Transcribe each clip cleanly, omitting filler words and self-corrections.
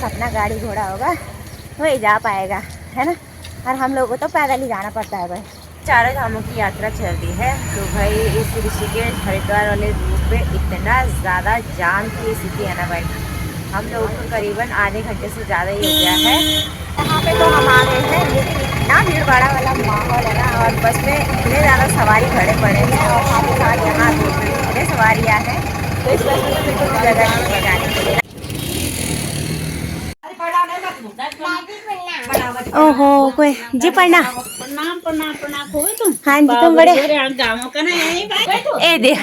पास अपना गाड़ी घोड़ा होगा वही जा पाएगा, है ना। और हम लोगों को तो पैदल ही जाना पड़ता है भाई। चारों धामों की यात्रा चल रही है तो भाई इस ऋषिकेश हरिद्वार वाले रूट पे इतना ज़्यादा जाम की स्थिति है ना भाई, हम लोगों को करीबन आधे घंटे से ज़्यादा ही हो गया है। यहाँ पे तो हम आ गए हैं, लेकिन इतना भीड़ भाड़ा वाला माहौल है ना, और बस में इतने ज़्यादा सवारी खड़े पड़े हैं और साथ ही साथ यहाँ इतने सवारियाँ हैं तो इस बस में तो बिल्कुल जगह नहीं है जाने के लिए। ओहो कोई जी प्रणाम। प्रणाम प्रणाम प्रणाम हो तुम। हाँ जी तुम बड़े गाँव का ना ए दे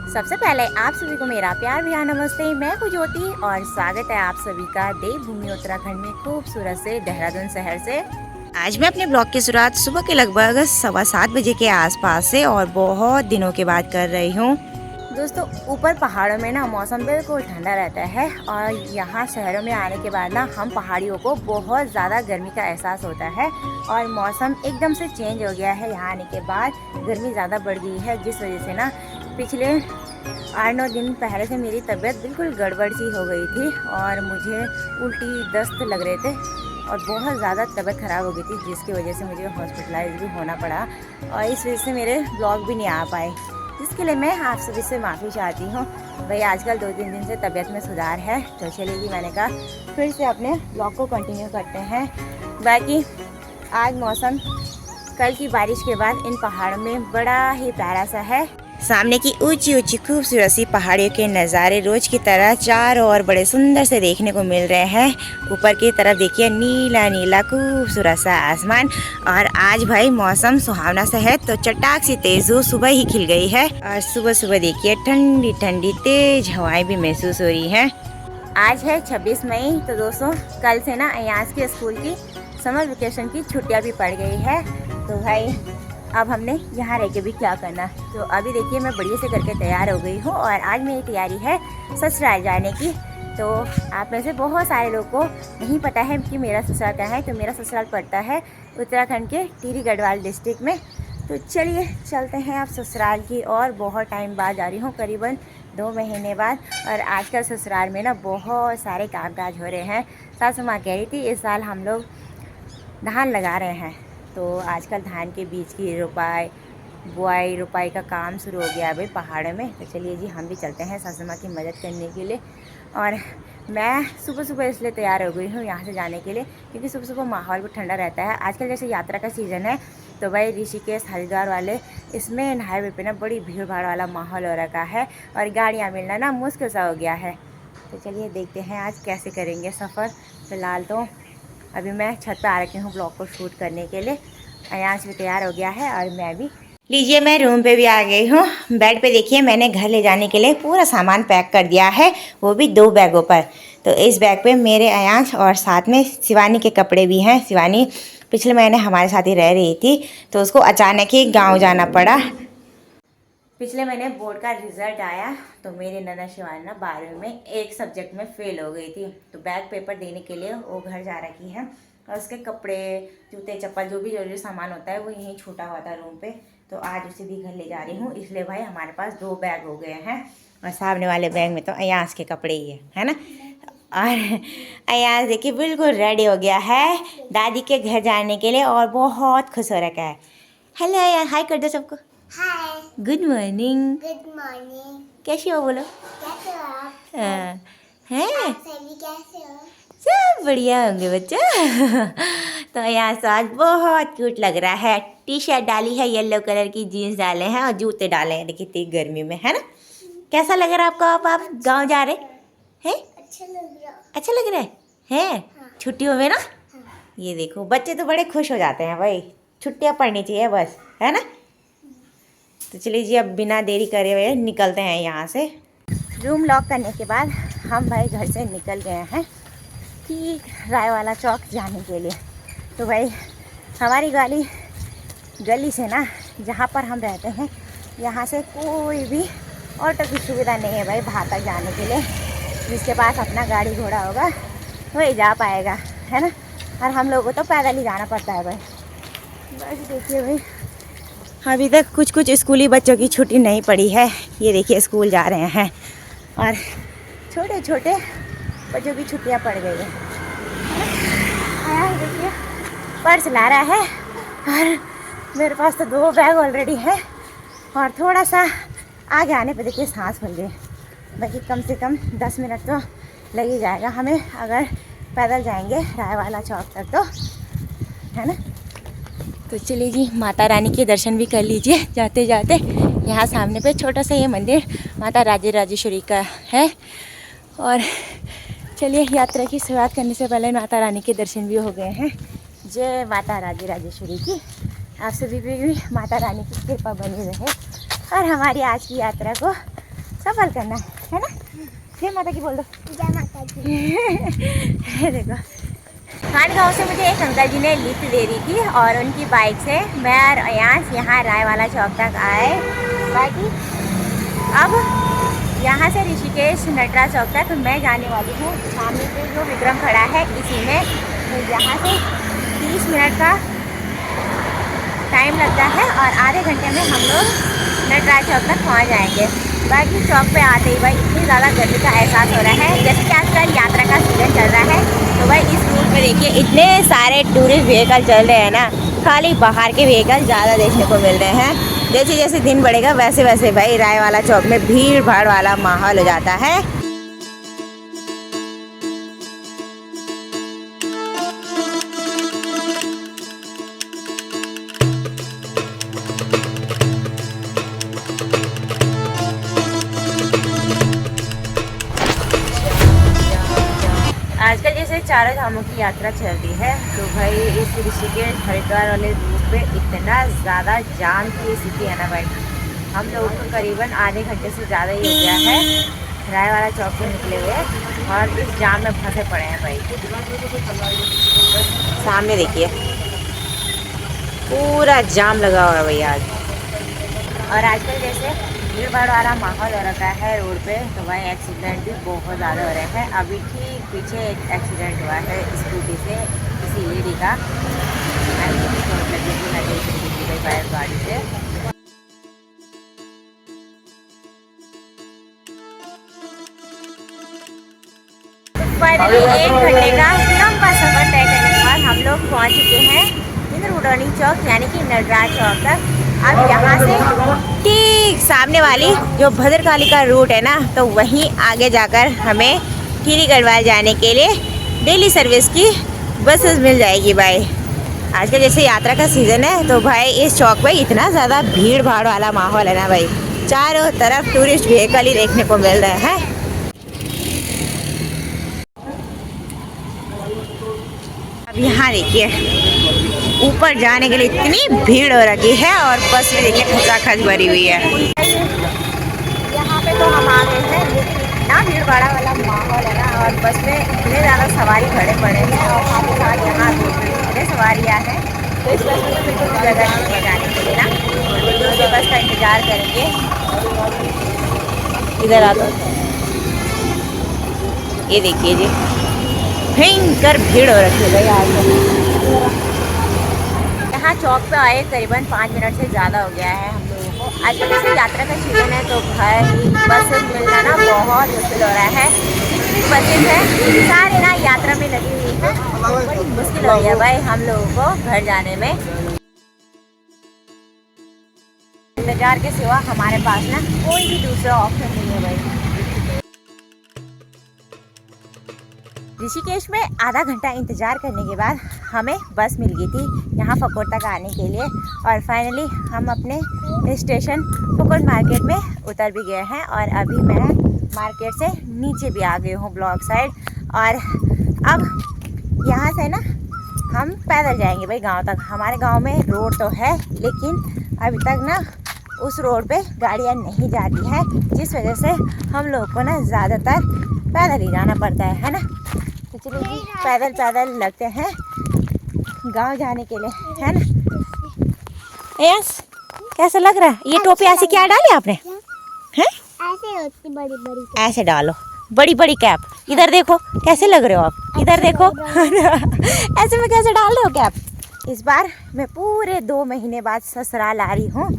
सबसे पहले आप सभी को मेरा प्यार भैया नमस्ते। मैं हूँ ज्योति और स्वागत है आप सभी का देवभूमि उत्तराखंड में खूबसूरत से देहरादून शहर से। आज मैं अपने ब्लॉग की शुरुआत सुबह के लगभग 7:15 बजे के आसपास से और बहुत दिनों के बाद कर रही हूँ। दोस्तों ऊपर पहाड़ों में ना मौसम बिल्कुल ठंडा रहता है और यहाँ शहरों में आने के बाद ना हम पहाड़ियों को बहुत ज़्यादा गर्मी का एहसास होता है और मौसम एकदम से चेंज हो गया है। यहाँ आने के बाद गर्मी ज़्यादा बढ़ गई है, जिस वजह से ना पिछले 8-9 दिन पहले से मेरी तबीयत बिल्कुल गड़बड़ सी हो गई थी और मुझे उल्टी दस्त लग रहे थे और बहुत ज़्यादा तबीयत ख़राब हो गई थी, जिसकी वजह से मुझे हॉस्पिटलाइज भी होना पड़ा और इस वजह से मेरे ब्लॉग भी नहीं आ पाए, जिसके लिए मैं आप सभी से माफ़ी चाहती हूँ। भाई आजकल 2-3 दिन से तबीयत में सुधार है तो चलिए जी मैंने कहा फिर से अपने ब्लॉग को कंटिन्यू करते हैं। बाकी आज मौसम कल की बारिश के बाद इन पहाड़ों में बड़ा ही प्यारा सा है। सामने की ऊंची ऊंची खूबसूरत सी पहाड़ियों के नज़ारे रोज की तरह चारों ओर बड़े सुंदर से देखने को मिल रहे हैं। ऊपर की तरफ देखिए नीला नीला खूबसूरत सा आसमान और आज भाई मौसम सुहावना सा है तो चटाक सी तेज धूप सुबह ही खिल गई है और सुबह सुबह देखिए ठंडी ठंडी तेज हवाएं भी महसूस हो रही हैं। आज है 26 मई तो दोस्तों कल से ना अयास के स्कूल की समर वेकेशन की छुट्टियाँ भी पड़ गई है। तो भाई अब हमने यहाँ रह के भी क्या करना, तो अभी देखिए मैं बढ़िया से करके तैयार हो गई हूँ और आज मेरी तैयारी है ससुराल जाने की। तो आप में से बहुत सारे लोग को नहीं पता है कि मेरा ससुराल कहाँ है, तो मेरा ससुराल पड़ता है उत्तराखंड के टिहरी गढ़वाल डिस्ट्रिक्ट में। तो चलिए चलते हैं आप ससुराल की और बहुत टाइम बाद जा रही हूँ, करीबन 2 महीने बाद। और आजकल ससुराल में ना बहुत सारे कामकाज हो रहे हैं। सासू माँ कह रही थी इस साल हम लोग धान लगा रहे हैं, तो आजकल धान के बीज की बुआई रोपाई का काम शुरू हो गया भाई पहाड़ों में। तो चलिए जी हम भी चलते हैं सासू माँ की मदद करने के लिए। और मैं सुबह सुबह इसलिए तैयार हो गई हूँ यहाँ से जाने के लिए क्योंकि सुबह सुबह माहौल भी ठंडा रहता है। आजकल जैसे यात्रा का सीज़न है तो भाई ऋषिकेश हरिद्वार वाले इसमें हाईवे पे ना बड़ी भीड़ भाड़ वाला माहौल हो रखा है और गाड़ियाँ मिलना ना मुश्किल सा हो गया है। तो चलिए देखते हैं आज कैसे करेंगे सफ़र। फ़िलहाल तो अभी मैं छत पे आ रखी हूँ ब्लॉग को शूट करने के लिए। अयांश भी तैयार हो गया है और मैं भी। लीजिए मैं रूम पे भी आ गई हूँ। बेड पे देखिए मैंने घर ले जाने के लिए पूरा सामान पैक कर दिया है, वो भी 2 बैगों पर। तो इस बैग पे मेरे अयांश और साथ में शिवानी के कपड़े भी हैं। शिवानी पिछले महीने हमारे साथ ही रह रही थी तो उसको अचानक ही गाँव जाना पड़ा। पिछले महीने बोर्ड का रिज़ल्ट आया तो मेरी नन्हा शिवानी ना 12वीं में एक सब्जेक्ट में फ़ेल हो गई थी, तो बैग पेपर देने के लिए वो घर जा रखी है और उसके कपड़े जूते चप्पल जो भी जरूरी सामान होता है वो यहीं छूटा हुआ था रूम पे। तो आज उसे भी घर ले जा रही हूँ, इसलिए भाई हमारे पास 2 बैग हो गए हैं और सामने वाले बैग में तो अयांश के कपड़े ही है ना। और अयांश देखिए बिल्कुल रेडी हो गया है दादी के घर जाने के लिए और बहुत खुश हो रखा है। हेलो अयांश, हाय कर दो सबको। हाय, गुड मॉर्निंग। Good morning. कैसी हो बोलो। कैसे हो आप? हैं आप सभी कैसे हो? सब बढ़िया होंगे बच्चा। तो यहाँ से आज बहुत क्यूट लग रहा है। टी शर्ट डाली है येलो कलर की, जीन्स डाले हैं और जूते डाले हैं, देखिए इतनी गर्मी में, है ना। कैसा लग रहा है आपको? आप गांव जा रहे हैं? अच्छा लग रहा। अच्छा लग रहा है? हाँ। छुट्टियों में ना। हाँ। ये देखो बच्चे तो बड़े खुश हो जाते हैं भाई, छुट्टियाँ पड़नी चाहिए बस, है ना। तो चलिए जी अब बिना देरी करे हुए निकलते हैं यहाँ से। रूम लॉक करने के बाद हम भाई घर से निकल गए हैं ठीक रायवाला चौक जाने के लिए। तो भाई हमारी गली से ना जहाँ पर हम रहते हैं यहाँ से कोई भी ऑटो की सुविधा नहीं है भाई बाहर तक जाने के लिए। जिसके पास अपना गाड़ी घोड़ा होगा वही जा पाएगा, है ना। और हम लोगों को तो पैदल ही जाना पड़ता है भाई। बस देखिए भाई अभी तक कुछ कुछ स्कूली बच्चों की छुट्टी नहीं पड़ी है। ये देखिए स्कूल जा रहे हैं और छोटे छोटे बच्चों की छुट्टियां पड़ गई हैं। देखिए पर्स ला रहा है और मेरे पास तो 2 बैग ऑलरेडी है और थोड़ा सा आगे आने पे देखिए सांस फूल गई। बाकी कम से कम 10 मिनट तो लग ही जाएगा हमें अगर पैदल जाएंगे रायवाला चौक तक, तो है ना। तो चलिए जी, माता रानी के दर्शन भी कर लीजिए जाते जाते। यहाँ सामने पे छोटा सा ये मंदिर माता राजेश्वरी का है। और चलिए यात्रा की शुरुआत करने से पहले माता रानी के दर्शन भी हो गए हैं। जय माता राजेश्वरी की। आप सभी पे भी माता रानी की कृपा बनी रहे और हमारी आज की यात्रा को सफल करना है ना। जय माता की बोल दो। जय माता की। देखो खान गाँव से मुझे एक अंकल जी ने लिफ्ट दे दी थी और उनकी बाइक से मैं और अयांश यहाँ रायवाला चौक तक आए। बाकी अब यहाँ से ऋषिकेश नटराज चौक तक मैं जाने वाली हूँ। सामने पे जो विक्रम खड़ा है इसी में, तो यहाँ से 30 मिनट का टाइम लगता है और आधे घंटे में हम लोग नटराज चौक तक पहुँच जाएंगे। बाकी चौक पे आते ही भाई इतनी ज़्यादा गर्मी का एहसास हो रहा है। जैसे कि आजकल यात्रा का सीजन चल रहा है, तो भाई इस रूट पे देखिए इतने सारे टूरिस्ट व्हीकल चल रहे हैं ना, खाली बाहर के व्हीकल ज़्यादा देखने को मिल रहे हैं। जैसे जैसे दिन बढ़ेगा वैसे वैसे भाई रायवाला चौक में भीड़ भाड़ वाला माहौल हो जाता है। आजकल जैसे चारों धामों की यात्रा चल रही है, तो भाई इस ऋषिकेश हरिद्वार वाले रूट पे इतना ज़्यादा जाम की स्थिति है ना भाई। हम लोग को करीबन आधे घंटे से ज़्यादा ही हो गया है रायवाला चौक से निकले हुए और इस जाम में फंसे पड़े हैं भाई। सामने देखिए पूरा जाम लगा हुआ है भाई आज। और आजकल जैसे भीड़ भाड़ वाला माहौल हो रखा है रोड पे, तो भाई एक्सीडेंट भी बहुत ज़्यादा हो रहे हैं। अभी ठीक पीछे एक एक्सीडेंट हुआ है स्कूटी से किसी लेडी का, चोट लगी भाई गाड़ी से। फाइनली 1 घंटे का लंबा सफर तय करने के बाद हम लोग पहुँच चुके हैं इंद्रउडौनी चौक यानी कि नटराज चौक तक। अब यहाँ से ठीक सामने वाली जो भद्रकाली का रूट है ना, तो वहीं आगे जाकर हमें खीरी गढ़वाल जाने के लिए डेली सर्विस की बसेस मिल जाएगी भाई। आजकल जैसे यात्रा का सीज़न है, तो भाई इस चौक पे इतना ज़्यादा भीड़ भाड़ वाला माहौल है ना भाई, चारों तरफ टूरिस्ट व्हीकल ही देखने को मिल रहे हैं। अब यहाँ देखिए ऊपर जाने के लिए इतनी भीड़ हो रखी है और बस में देखिए खचाखच भरी हुई है। यहाँ पे तो हम आ गए हैं, लेकिन इतना भीड़ भाड़ा वाला माहौल है ना और बस में इतने ज़्यादा सवारी खड़े पड़े हैं और साथ ही साथ यहाँ इतने सवारियाँ हैं, तो इस बस में तो बिल्कुल जगह नहीं है जाने के लिए ना। दूसरे बस का इंतज़ार करेंगे। इधर आ दो, ये देखिए जी भयंकर भीड़ हो रखी है आज। यहाँ चौक पे आए करीबन 5 मिनट से ज़्यादा हो गया है हम लोगों को। आजकल जैसे यात्रा का सीजन है, तो भाई बसेस मिलना ना बहुत मुश्किल हो रहा है। जितनी भी बसेस हैं सारी ना यात्रा में लगी हुई है, बड़ी मुश्किल हो रही है भाई हम लोगों को घर जाने में। इंतजार के सिवा हमारे पास ना कोई भी दूसरा ऑप्शन नहीं है भाई। ऋषिकेश में आधा घंटा इंतज़ार करने के बाद हमें बस मिल गई थी यहाँ फकोट तक आने के लिए और फाइनली हम अपने स्टेशन फकोट मार्केट में उतर भी गए हैं और अभी मैं मार्केट से नीचे भी आ गई हूँ ब्लॉक साइड। और अब यहाँ से ना हम पैदल जाएंगे भाई गांव तक। हमारे गांव में रोड तो है, लेकिन अभी तक ना उस रोड पे गाड़ियाँ नहीं जाती हैं, जिस वजह से हम लोग को ना ज़्यादातर पैदल ही जाना पड़ता है ना। तो चलिए जी पैदल लगते हैं गांव जाने के लिए, है ना। यस कैसा लग रहा है? ये टोपी ऐसे क्या डाली आपने? हैं? ऐसे होती बड़ी बड़ी। ऐसे डालो बड़ी बड़ी कैप। इधर देखो कैसे लग रहे हो आप, इधर देखो ऐसे में कैसे डाल रहे हो कैप? इस बार मैं पूरे 2 महीने बाद ससुराल आ रही हूँ।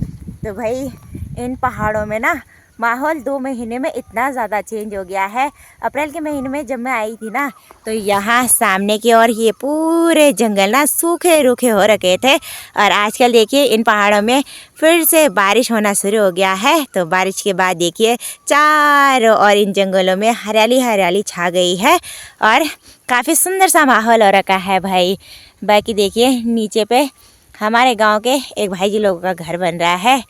तो भाई इन पहाड़ों में ना माहौल 2 महीने में इतना ज़्यादा चेंज हो गया है। अप्रैल के महीने में जब मैं आई थी ना, तो यहाँ सामने की ओर ये पूरे जंगल ना सूखे रूखे हो रखे थे। और आजकल देखिए इन पहाड़ों में फिर से बारिश होना शुरू हो गया है। तो बारिश के बाद देखिए चारों ओर इन जंगलों में हरियाली हरियाली छा गई है और काफ़ी सुंदर सा माहौल हो रखा है भाई। बाकी देखिए नीचे पे हमारे गांव के एक भाई जी लोगों का घर बन रहा है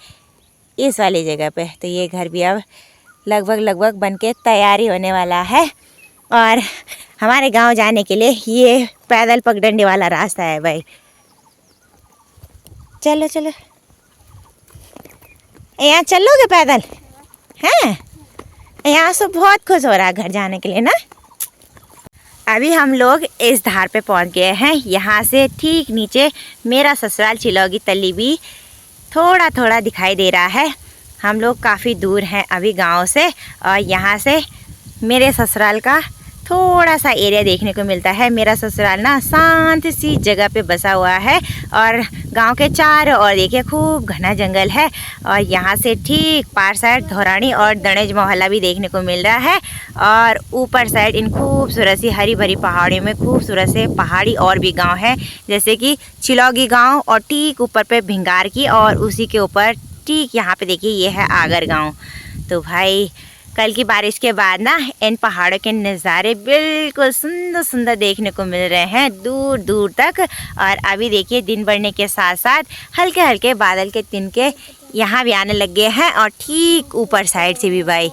इस वाली जगह पे। तो ये घर भी अब लगभग बन के तैयारी होने वाला है। और हमारे गांव जाने के लिए ये पैदल पगडंडी वाला रास्ता है भाई। चलो चलो, यहाँ चलोगे पैदल? हैं यहाँ से बहुत खुश हो रहा है घर जाने के लिए ना। अभी हम लोग इस धार पे पहुंच गए हैं। यहाँ से ठीक नीचे मेरा ससुराल चिलौगी तली भी थोड़ा थोड़ा दिखाई दे रहा है। हम लोग काफ़ी दूर हैं अभी गांव से और यहाँ से मेरे ससुराल का थोड़ा सा एरिया देखने को मिलता है। मेरा ससुराल ना शांत सी जगह पे बसा हुआ है और गांव के चारों ओर देखिए खूब घना जंगल है। और यहाँ से ठीक पार साइड धौरानी और दणेज मोहल्ला भी देखने को मिल रहा है। और ऊपर साइड इन खूबसूरत सी हरी भरी पहाड़ियों में खूबसूरत से पहाड़ी और भी गांव है, जैसे कि चिलौगी गांव और ठीक ऊपर पे भिंगार की और उसी के ऊपर ठीक यहाँ पे देखिए ये है आगर गांव। तो भाई कल की बारिश के बाद ना इन पहाड़ों के नज़ारे बिल्कुल सुंदर सुंदर देखने को मिल रहे हैं दूर दूर तक। और अभी देखिए दिन बढ़ने के साथ साथ हल्के हल्के बादल के तिनके यहाँ भी आने लग गए हैं और ठीक ऊपर साइड से भी भाई।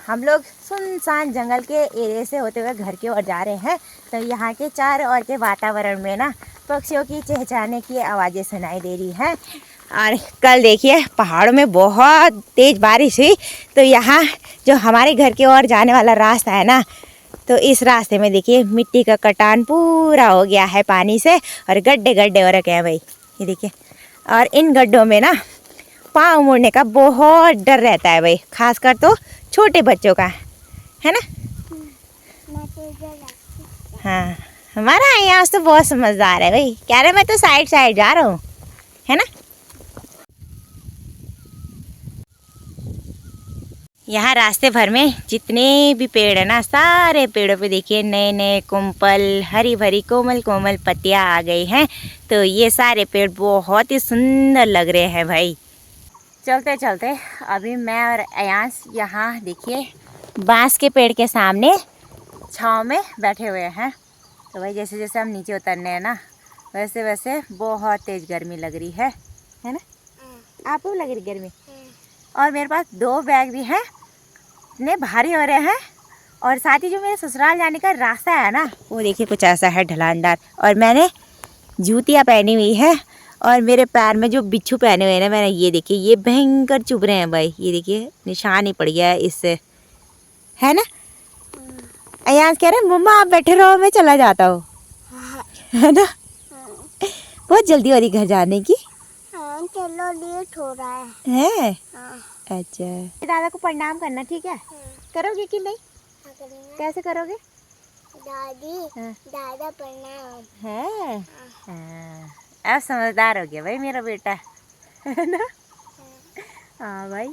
हम लोग सुनसान जंगल के एरिया से होते हुए घर की ओर जा रहे हैं। तो यहाँ के चारों ओर के वातावरण में ना पक्षियों की चहचहाने की आवाज़ें सुनाई दे रही हैं। और कल देखिए पहाड़ों में बहुत तेज़ बारिश हुई। तो यहाँ जो हमारे घर की ओर जाने वाला रास्ता है ना, तो इस रास्ते में देखिए मिट्टी का कटान पूरा हो गया है पानी से और गड्ढे गड्ढे हो रखे हैं भाई, ये देखिए। और इन गड्ढों में ना पाँव मुड़ने का बहुत डर रहता है भाई, खासकर तो छोटे बच्चों का, है ना। हाँ हमारा यहाँ तो बहुत समझदार है भाई, कह रहे मैं तो साइड साइड जा रहा हूँ, है ना। यहाँ रास्ते भर में जितने भी पेड़ है ना, सारे पेड़ों पे देखिए नए नए कुंपल हरी भरी कोमल कोमल पत्तियाँ आ गई हैं। तो ये सारे पेड़ बहुत ही सुंदर लग रहे हैं भाई। चलते चलते अभी मैं और अयांश यहाँ देखिए बांस के पेड़ के सामने छाँव में बैठे हुए हैं। तो भाई जैसे जैसे हम नीचे उतरने हैं ना, वैसे वैसे बहुत तेज़ गर्मी लग रही है ना। आपको लग रही गर्मी? और मेरे पास 2 बैग भी हैं, इतने भारी हो रहे हैं। और साथ ही जो मेरे ससुराल जाने का रास्ता है ना, वो देखिए कुछ ऐसा है ढलानदार। और मैंने जूतियाँ पहनी हुई है और मेरे पैर में जो बिच्छू पहने हुए हैं ना मैंने, ये देखिए ये भयंकर चुभ रहे हैं भाई, ये देखिए निशान ही पड़ गया है इससे, है ना। अयांश कह रहे हैं मम्मा आप बैठे रहो मैं चला जाता हूँ, है ना। बहुत जल्दी हो रही घर जाने की। चलो लेट हो रहा है। अच्छा दादा को प्रणाम करना, ठीक है? करोगे कि नहीं? कैसे करोगे? दादी दादा प्रणाम है। अब समझदार हो गया भाई मेरा बेटा, है ना। हाँ भाई।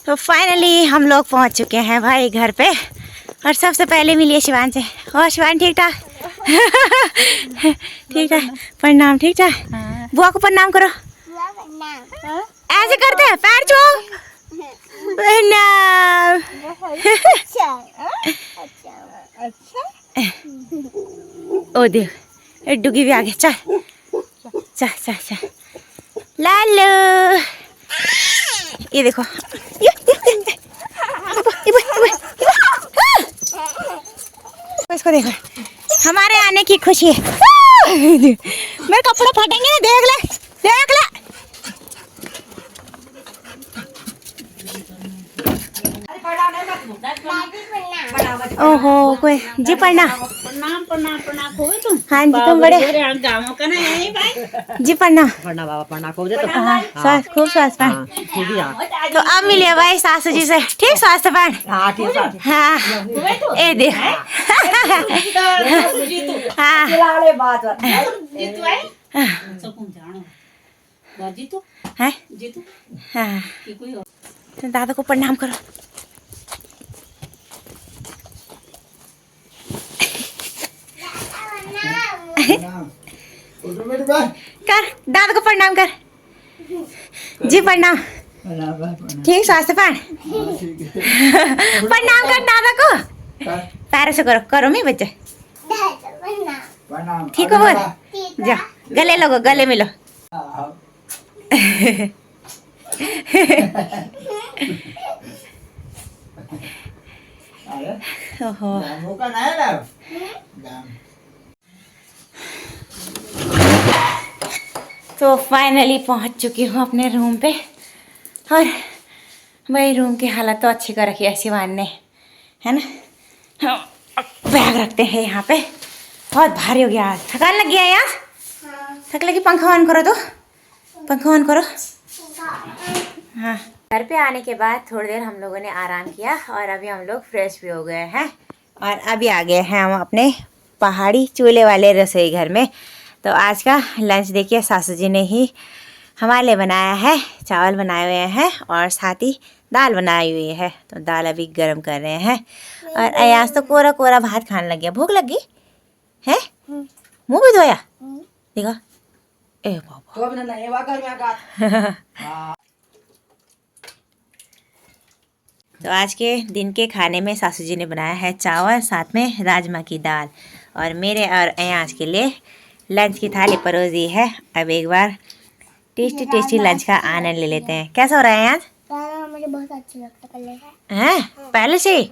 तो फाइनली हम लोग पहुंच चुके हैं भाई घर पे। और सबसे पहले मिलिए शिवान से। और शिवान ठीक ठाक? ठीक है, प्रणाम ठीक ठाक। बुआ को प्रणाम करो। ऐसे करते हैं पैर छू, प्रणाम। ओ देख डुगी भी आ गया। चल चल चल चल लालू, ये देखो इसको देखो, हमारे आने की खुशी है। मेरे कपड़े फटेंगे ना, देख ले देख ले। ओहो कोई जी प्रणाम। प्रणाम प्रणाम प्रणाम खोवे तुम। हाँ जी, तुम बड़े गाँव का ना है भाई। जी प्रणाम। पढ़ना बाबा पढ़ना को दे तो हाँ, स्वास्थ्य खूब स्वास्थ्य पान। ठीक है यार। तो अब मिले भाई सासू जी से, ठीक स्वास्थ्य पान। हाँ ठीक है हाँ ए दे हाँ चला बात जीतू है सकूं जानो जीतू है जीतू हाँ। की कोई और तो दादा को प्रणाम करो। कर दादा को प्रणाम कर। जी प्रणाम। ठीक स्वास्थ्य पान। प्रणाम कर दादा को। पैर से करो करो मैं बच्चे। ठीक हो बोल जा गले लगो गले मिलो। ओहो तो फाइनली पहुंच चुकी हूँ अपने रूम पे। और भाई रूम की हालत तो अच्छी कर रखी है शिवान ने, है ना। बैग रखते हैं यहाँ पे। बहुत भारी हो गया आज, थकान लग गया है यार। थक लगी, पंखा ऑन करो तो, पंखा ऑन करो। हाँ घर पे आने के बाद थोड़ी देर हम लोगों ने आराम किया और अभी हम लोग फ्रेश भी हो गए हैं और अभी आ गए हैं हम अपने पहाड़ी चूल्हे वाले रसोई घर में। तो आज का लंच देखिए सासू जी ने ही हमारे लिए बनाया है। चावल बनाए हुए हैं और साथ ही दाल बनाई हुई है। तो दाल अभी गर्म कर रहे हैं और अयास तो कोरा कोरा भात खाने लग गया। भूख लगी है, मुंह भी धोया देखा। ए बाबा तो अपने नहीं वाकर में आका। तो आज के दिन के खाने में सासू जी ने बनाया है चावल, साथ में राजमा की दाल और मेरे और अयास के लिए लंच की थाली परोस दी है। अब एक बार टेस्टी टेस्टी लंच का आनंद ले लेते हैं। कैसा हो रहा है आज? मुझे बहुत अच्छा लगता पहले हैं पहले से ही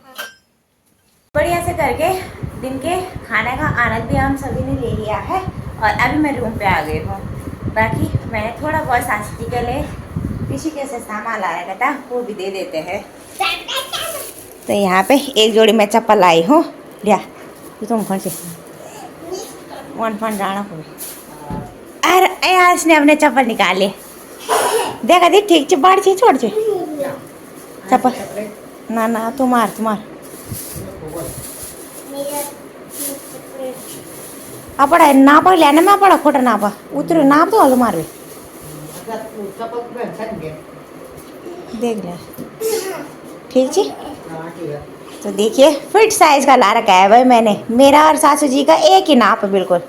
बढ़िया से करके दिन के खाने का आनंद भी हम सभी ने ले लिया है और अभी मैं रूम पे आ गई हूँ। बाकी मैंने थोड़ा बहुत सासू जी के लिए किसी के से सामान ला रखा था, वो भी दे देते हैं। तो यहाँ पे एक जोड़ी मैं चप्पल लाई हूँ। लिया तुम कौन से वन फन जाना को। अरे यार इसने अपने चप्पल निकाले, देखा दी ठीक से बाढ़ से छोड़ से चप्पल ना ना तुम्हार अपड़ा नाप लेने में अपड़ा खोटा नापा उतरे नाप तो तुम्हार भी देख ले ठीक जी। तो देखिए फिट साइज का ला रखा है भाई मैंने, मेरा और सासू जी का एक ही नाप है बिल्कुल।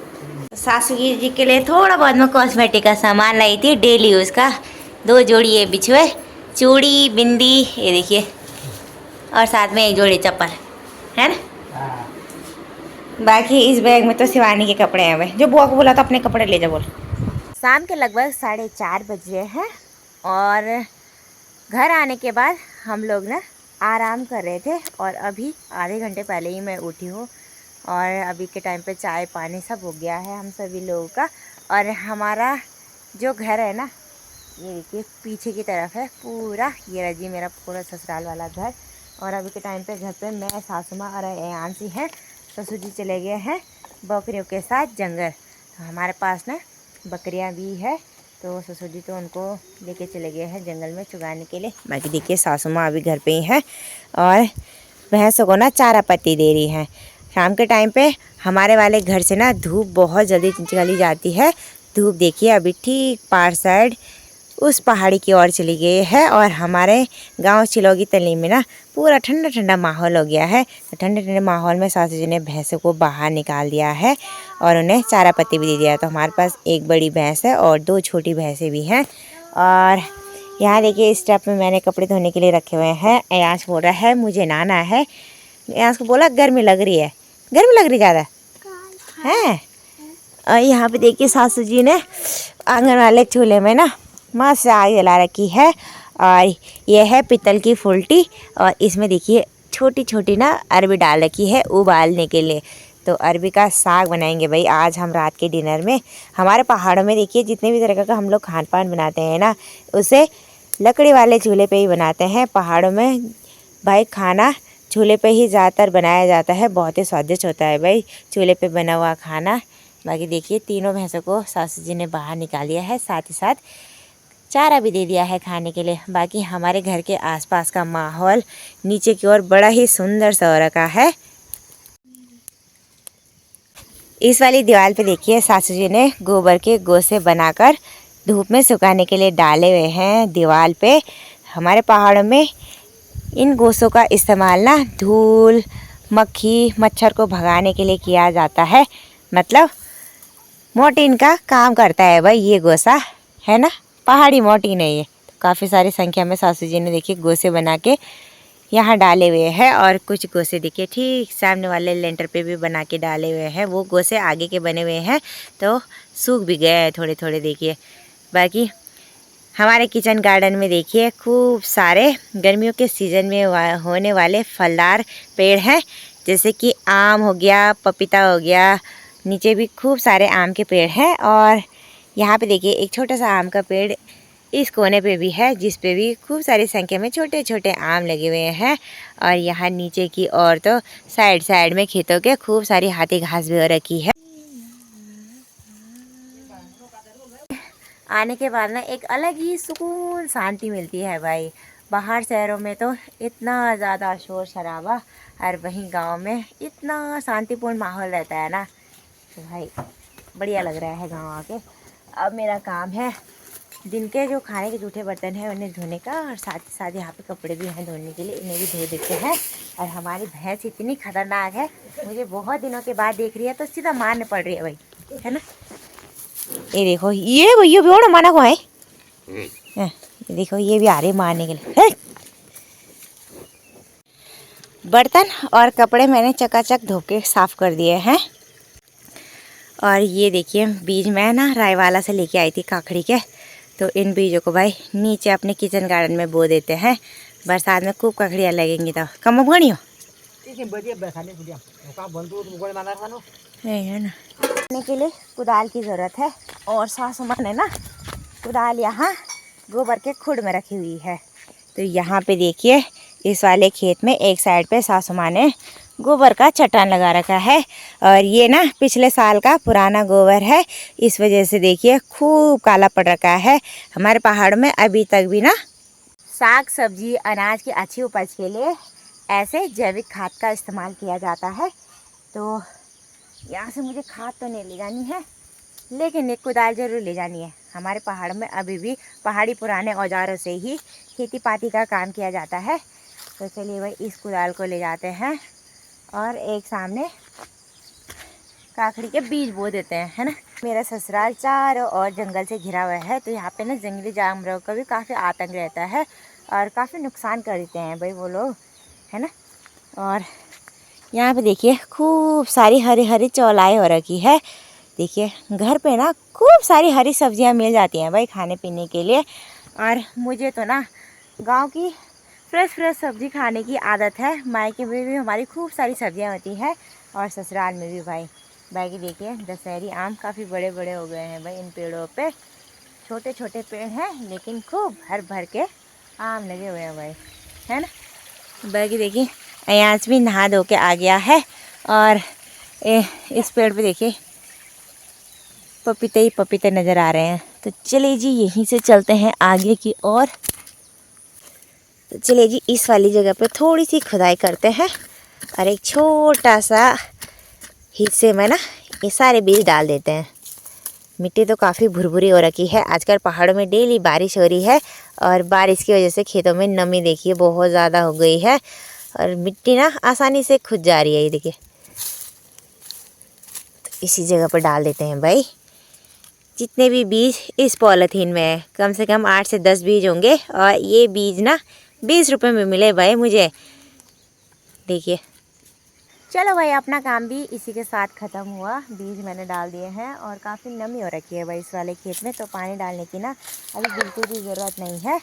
सासू जी के लिए थोड़ा बहुत मैं कॉस्मेटिक का सामान लाई थी डेली यूज़ का। 2 जोड़ी ये बिछुए, चूड़ी, बिंदी, ये देखिए और साथ में एक जोड़ी चप्पल है ना। बाकी इस बैग में तो शिवानी के कपड़े हैं भाई, जो बुआ को बोला था अपने कपड़े ले जा बोल। शाम के लगभग 4:30 बज रहे हैं और घर आने के बाद हम लोग ना आराम कर रहे थे और अभी आधे घंटे पहले ही मैं उठी हूँ और अभी के टाइम पे चाय पानी सब हो गया है हम सभी लोगों का। और हमारा जो घर है ना ये देखिए पीछे की तरफ है पूरा, ये रहा जी मेरा पूरा ससुराल वाला घर। और अभी के टाइम पे घर पे मैं, सासू माँ और आंसी हैं। ससुर जी चले गए हैं बकरियों के साथ जंगल। तो हमारे पास ना बकरियाँ भी है तो ससुर जी तो उनको लेके चले गए हैं जंगल में चुगाने के लिए। बाकी देखिए सासू माँ अभी घर पे ही हैं और भैंसों को ना चारा पत्ती दे रही हैं। शाम के टाइम पे हमारे वाले घर से ना धूप बहुत जल्दी चली जाती है। धूप देखिए अभी ठीक पार साइड उस पहाड़ी की ओर चली गई है और हमारे गांव चिलौगी तली में ना पूरा ठंडा ठंडा माहौल हो गया है। तो ठंडे ठंडे माहौल में सासू जी ने भैंसों को बाहर निकाल दिया है और उन्हें चारा पत्ती भी दे दिया है। तो हमारे पास एक बड़ी भैंस है और 2 छोटी भैंसें भी हैं। और यहाँ देखिए इस टब में मैंने कपड़े धोने के लिए रखे हुए हैं। अयास बोल रहा है मुझे नहाना है। अयास को बोला गर्मी लग रही है, गर्मी लग रही ज़्यादा है। और यहाँ पे देखिए सासू जी ने आंगन वाले चूल्हे में ना मस्त से आग जला रखी है और ये है पीतल की फुल्टी और इसमें देखिए छोटी छोटी ना अरबी डाल रखी है उबालने के लिए। तो अरबी का साग बनाएंगे भाई आज हम रात के डिनर में। हमारे पहाड़ों में देखिए जितने भी तरह का हम लोग खान पान बनाते हैं ना उसे लकड़ी वाले चूल्हे पे ही बनाते हैं। पहाड़ों में भाई खाना चूल्हे पे ही ज़्यादातर बनाया जाता है, बहुत ही स्वादिष्ट होता है भाई चूल्हे पे बना हुआ खाना। बाकी देखिए तीनों भैंसों को सासू जी ने बाहर निकाल दिया है, साथ ही साथ चारा भी दे दिया है खाने के लिए। बाकी हमारे घर के आसपास का माहौल नीचे की ओर बड़ा ही सुंदर सा हो रखा है। इस वाली दीवार पे देखिए सासू जी ने गोबर के गोसे बनाकर धूप में सुखाने के लिए डाले हुए हैं दीवार पे। हमारे पहाड़ों में इन गोसों का इस्तेमाल ना धूल मक्खी मच्छर को भगाने के लिए किया जाता है। मतलब मोर्टीन का काम करता है भाई ये गोसा, है ना, पहाड़ी मोर्टीन है ये। तो काफ़ी सारी संख्या में सासू जी ने देखिए गोसे बना के यहाँ डाले हुए हैं। और कुछ गोसे देखिए ठीक सामने वाले लेंटर पे भी बना के डाले हुए हैं। वो गोसे आगे के बने हुए हैं तो सूख भी गए हैं थोड़े थोड़े देखिए। बाकी हमारे किचन गार्डन में देखिए खूब सारे गर्मियों के सीज़न में होने वाले फलदार पेड़ हैं, जैसे कि आम हो गया, पपीता हो गया, नीचे भी खूब सारे आम के पेड़ हैं। और यहाँ पे देखिए एक छोटा सा आम का पेड़ इस कोने पे भी है, जिस पे भी खूब सारी संख्या में छोटे छोटे आम लगे हुए हैं। और यहाँ नीचे की ओर तो साइड साइड में खेतों के खूब सारी हाथी घास भी हो रखी है। आने के बाद ना एक अलग ही सुकून शांति मिलती है भाई। बाहर शहरों में तो इतना ज़्यादा शोर शराबा और वहीं गांव में इतना शांतिपूर्ण माहौल रहता है ना, तो भाई बढ़िया लग रहा है गांव आके। अब मेरा काम है दिन के जो खाने के जूठे बर्तन हैं उन्हें धोने का, और साथ ही साथ यहाँ पे कपड़े भी हैं धोने के लिए, इन्हें भी धो देते हैं। और हमारी भैंस इतनी खतरनाक है, मुझे बहुत दिनों के बाद देख रही है तो सीधा मारने पड़ रही है भाई, है ना। ये देखो ये भैया भी माना को है, ये देखो ये भी आ रही है मारने के लिए। बर्तन और कपड़े मैंने चकाचक धो के साफ़ कर दिए हैं। और ये देखिए बीज मैं ना रायवाला से लेके आई थी काकड़ी के, तो इन बीजों को भाई नीचे अपने किचन गार्डन में बो देते हैं। बरसात में खूब ककड़ियाँ लगेंगी तो कम भगनी हो है ना। खाने के लिए कुदाल की ज़रूरत है, और सासू माँ ने ना कुदाल यहाँ गोबर के खुड में रखी हुई है। तो यहाँ पे देखिए इस वाले खेत में एक साइड पे सासू माँ ने गोबर का चट्टान लगा रखा है, और ये ना पिछले साल का पुराना गोबर है, इस वजह से देखिए खूब काला पड़ रखा है। हमारे पहाड़ में अभी तक भी ना साग सब्जी अनाज की अच्छी उपज के लिए ऐसे जैविक खाद का इस्तेमाल किया जाता है। तो यहाँ से मुझे खाद तो नहीं ले जानी है, लेकिन एक कुदाल ज़रूर ले जानी है। हमारे पहाड़ में अभी भी पहाड़ी पुराने औजारों से ही खेती पाती का काम किया जाता है। तो चलिए भाई इस कुदाल को ले जाते हैं और एक सामने काकड़ी के बीज बो देते हैं, है ना। मेरा ससुराल चारों ओर जंगल से घिरा हुआ है, तो यहाँ पे ना जंगली जानवरों का भी काफ़ी आतंक रहता है और काफ़ी नुकसान कर देते हैं भाई वो लोग, है ना। और यहाँ पे देखिए खूब सारी हरी हरी चौलाई हो रखी है। देखिए घर पे ना खूब सारी हरी सब्जियाँ मिल जाती हैं भाई खाने पीने के लिए। और मुझे तो ना गांव की फ्रेश सब्जी खाने की आदत है। मायके में भी हमारी खूब सारी सब्जियाँ होती हैं और ससुराल में भी भाई। बाकी देखिए दशहरी आम काफ़ी बड़े बड़े हो गए हैं भाई। इन पेड़ों पे छोटे छोटे पेड़ हैं लेकिन खूब भर भर के आम लगे हुए हैं भाई, है ना। बाकी देखिए अयांश भी नहा धो के आ गया है, और इस पेड़ पे देखिए पपीते ही पपीते नज़र आ रहे हैं। तो चलिए जी यहीं से चलते हैं आगे की ओर। तो चलिए जी इस वाली जगह पे थोड़ी सी खुदाई करते हैं और एक छोटा सा हिस्से में ना ये सारे बीज डाल देते हैं। मिट्टी तो काफ़ी भुरभुरी हो रखी है। आजकल पहाड़ों में डेली बारिश हो रही है, और बारिश की वजह से खेतों में नमी देखिए बहुत ज़्यादा हो गई है, और मिट्टी ना आसानी से खुद जा रही है। ये देखिए तो इसी जगह पर डाल देते हैं भाई जितने भी बीज इस पॉलीथीन में है। कम से कम 8 से 10 बीज होंगे, और ये बीज ना 20 रुपए में मिले भाई मुझे। देखिए चलो भाई अपना काम भी इसी के साथ ख़त्म हुआ। बीज मैंने डाल दिए हैं और काफ़ी नमी हो रखी है भाई इस वाले खेत में, तो पानी डालने की ना अभी बिल्कुल भी ज़रूरत नहीं है।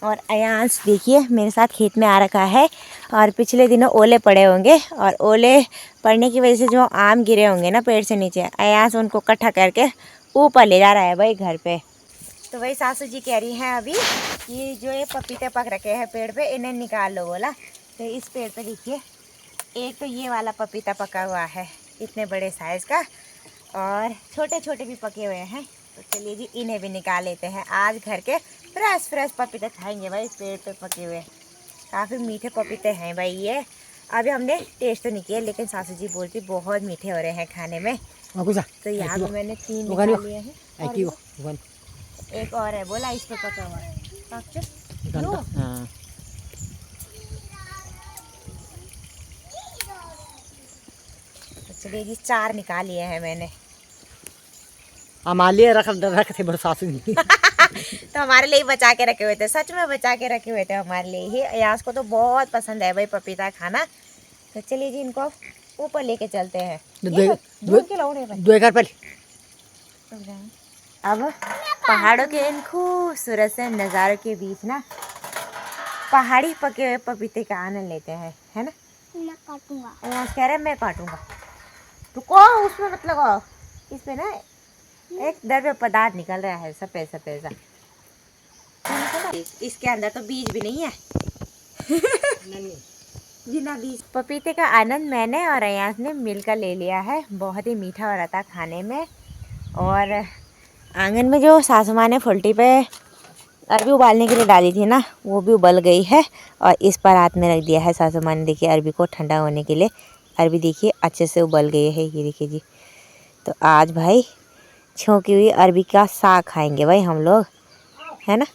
और अयांश देखिए मेरे साथ खेत में आ रखा है, और पिछले दिनों ओले पड़े होंगे, और ओले पड़ने की वजह से जो आम गिरे होंगे ना पेड़ से नीचे, अयांश उनको इकट्ठा करके ऊपर ले जा रहा है भाई घर पे। तो वही सासू जी कह रही हैं अभी कि जो ये पपीते पक रखे हैं पेड़ पे इन्हें निकाल लो बोला, तो इस पेड़ पे देखिए, एक तो ये वाला पपीता पका हुआ है इतने बड़े साइज़ का, और छोटे छोटे भी पके हुए हैं। तो चलिए जी, इन्हें भी निकाल लेते हैं। आज घर के फ्रेश फ्रेश पपीते खाएंगे भाई, इस पेड़ पे पके हुए। काफ़ी मीठे पपीते हैं भाई ये। अभी हमने टेस्ट तो नहीं किया, लेकिन सासू जी बोलती बहुत मीठे हो रहे हैं खाने में। तो यहाँ पे मैंने 3 निकाल लिए हैं, और एक और है बोला इस पे पका हुआ है। चलिए जी, 4 निकाल लिए हैं मैंने। हमारे लिए रख थे बरसात में। तो हमारे लिए ही बचा के रखे हुए थे, सच में बचा के रखे हुए थे हमारे लिए ही। अयास को तो बहुत पसंद है भाई पपीता खाना। तो चलिए जी, इनको ऊपर लेके चलते हैं। अब पहाड़ों के इन खूबसूरत से नज़ारों के बीच ना पहाड़ी पके हुए पपीते का आनंद लेते हैं, है ना। मैं काटूंगा। अयास कह रहे मैं काटूंगा। रुको, उसमें मत लगाओ। इस पे ना एक द्रव्य पदार्थ निकल रहा है, सफेद सफेद सा। इसके अंदर तो बीज भी नहीं है। बिना बीज। पपीते का आनंद मैंने और अयास ने मिलकर ले लिया है। बहुत ही मीठा हो रहा था खाने में। और आंगन में जो सासू माँ ने फुल्टी पे अरबी उबालने के लिए डाली थी ना, वो भी उबल गई है। और इस पर हाथ में रख दिया है सासू माँ ने, देखिए अरबी को ठंडा होने के लिए। अरबी देखिए अच्छे से उबल गई है, ये देखिए जी। तो आज भाई छोंकी हुई अरबी का साग खाएंगे भाई हम लोग, है ना।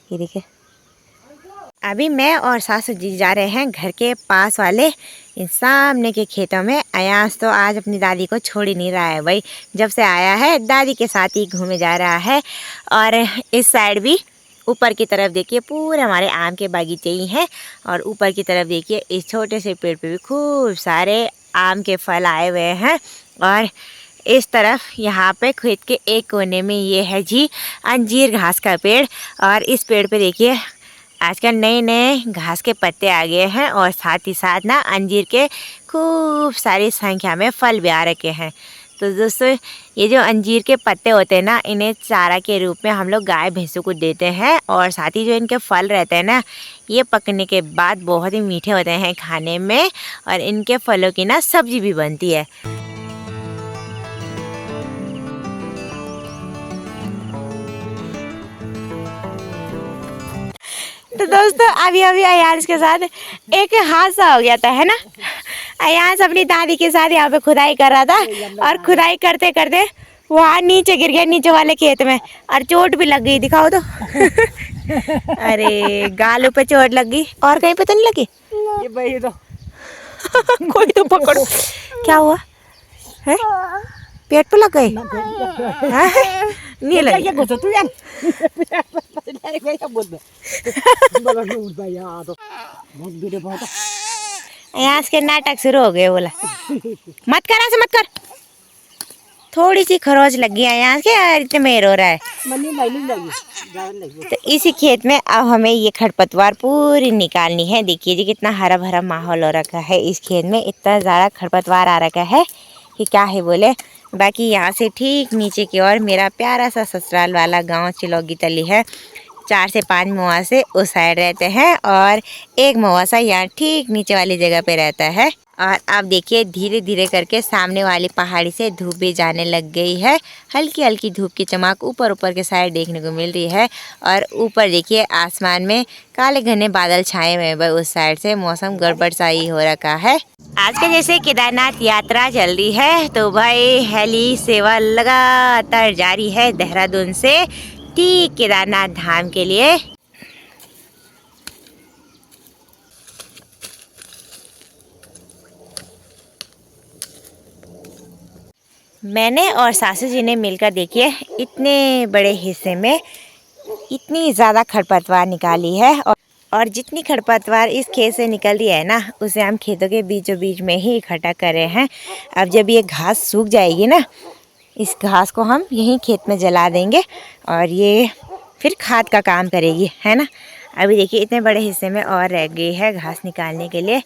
ये देखिए, अभी मैं और सासू जी जा रहे हैं घर के पास वाले इन सामने के खेतों में। अयास तो आज अपनी दादी को छोड़ ही नहीं रहा है भाई, जब से आया है दादी के साथ ही घूमे जा रहा है। और इस साइड भी ऊपर की तरफ देखिए पूरे हमारे आम के बागीचे ही हैं, और ऊपर की तरफ देखिए इस छोटे से पेड़ पे भी खूब सारे आम के फल आए हुए हैं। और इस तरफ यहाँ पे खेत के एक कोने में ये है जी अंजीर घास का पेड़। और इस पेड़ पे देखिए आजकल नए नए घास के पत्ते आ गए हैं, और साथ ही साथ ना अंजीर के खूब सारी संख्या में फल भी आ रखे हैं। तो दोस्तों, ये जो अंजीर के पत्ते होते हैं ना, इन्हें चारा के रूप में हम लोग गाय भैंसों को देते हैं। और साथ ही जो इनके फल रहते हैं ना, ये पकने के बाद बहुत ही मीठे होते हैं खाने में। और इनके फलों की ना सब्जी भी बनती है। तो दोस्तों, अभी अयास के साथ एक हादसा हो गया था, है ना। अयास अपनी दादी के साथ यहाँ पे खुदाई कर रहा था, और खुदाई करते करते वहाँ नीचे गिर गया, नीचे वाले खेत में, और चोट भी लग गई। दिखाओ तो। अरे गालों पे चोट लग गई, और कहीं पे तो नहीं लगी। ये भाई तो कोई तो पकड़ो। क्या हुआ है? पेट पे लग गए? नहीं लगी। अयास के नाटक शुरू हो गए। बोला मत कर, ऐसे मत कर। थोड़ी सी खरोच लगी है अयास के, और इतने मेर हो रहा है। तो इसी खेत में अब हमें ये खरपतवार पूरी निकालनी है। देखिए जी कितना हरा भरा माहौल हो रखा है इस खेत में। इतना ज़्यादा खरपतवार आ रखा है कि क्या है बोले। बाकी यहाँ से ठीक नीचे की ओर मेरा प्यारा सा ससुराल वाला गांव चिलौगी तली है। 4 से 5 मवासे उस साइड रहते हैं, और एक मवासा यहाँ ठीक नीचे वाली जगह पे रहता है। और अब देखिए धीरे धीरे करके सामने वाली पहाड़ी से धूप भी जाने लग गई है। हल्की हल्की धूप की चमक ऊपर ऊपर के साइड देखने को मिल रही है। और ऊपर देखिए आसमान में काले घने बादल छाए हुए हैं भाई, उस साइड से मौसम गड़बड़ सा ही हो रखा है। आज के जैसे केदारनाथ यात्रा चल रही है, तो भाई हेली सेवा लगातार जारी है देहरादून से ठीक केदारनाथ धाम के लिए। मैंने और सासू जी ने मिलकर देखिए इतने बड़े हिस्से में इतनी ज़्यादा खरपतवार निकाली है। और जितनी खरपतवार इस खेत से निकल रही है ना, उसे हम खेतों के बीचों बीच में ही इकट्ठा कर रहे हैं। अब जब ये घास सूख जाएगी ना, इस घास को हम यहीं खेत में जला देंगे, और ये फिर खाद का काम करेगी, है ना। अभी देखिए इतने बड़े हिस्से में और रह गई है घास निकालने के लिए।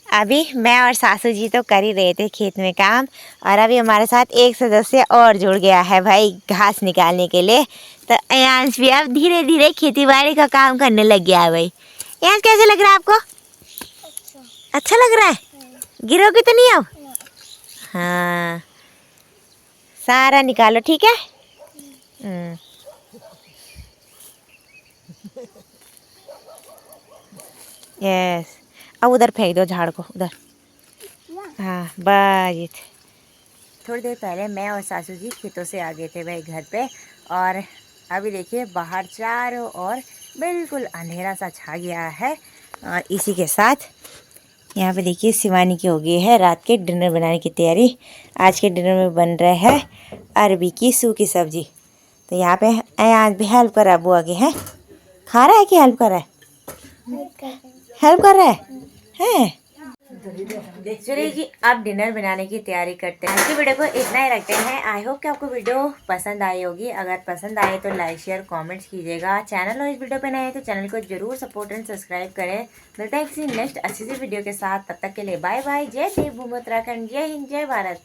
अभी मैं और सासू जी तो कर ही रहे थे खेत में काम, और अभी हमारे साथ एक सदस्य और जुड़ गया है भाई घास निकालने के लिए। तो अयांश भी अब धीरे धीरे खेती बाड़ी का काम करने लग गया है भाई। अयांश कैसे लग रहा है आपको? अच्छा लग रहा है? गिरोगी तो नहीं अब? हाँ, सारा निकालो, ठीक है? यस, अब उधर फेंक दो झाड़ को उधर। हाँ बस। थोड़ी देर पहले मैं और सासू जी खेतों से आ गए थे भाई घर पे, और अभी देखिए बाहर चारों ओर बिल्कुल अंधेरा सा छा गया है। और इसी के साथ यहाँ पे देखिए शिवानी की हो गई है रात के डिनर बनाने की तैयारी। आज के डिनर में बन रहा है अरबी की सूखी सब्जी। तो यहाँ पे आज भी हेल्प कर रहा है, बुआ के है। खा रहा है कि हेल्प कर रहा है? हेल्प कर रहा है? चलिए जी, अब डिनर बनाने की तैयारी करते हैं। आज की वीडियो को इतना ही रखते हैं। आई होप कि आपको वीडियो पसंद आई होगी। अगर पसंद आए तो लाइक शेयर कमेंट्स कीजिएगा। चैनल और इस वीडियो पे नए हैं तो चैनल को जरूर सपोर्ट एंड सब्सक्राइब करें। मिलता है किसी नेक्स्ट अच्छी सी वीडियो के साथ। तब तक के लिए बाय बाय। जय देवभूमि उत्तराखंड, जय हिंद, जय भारत।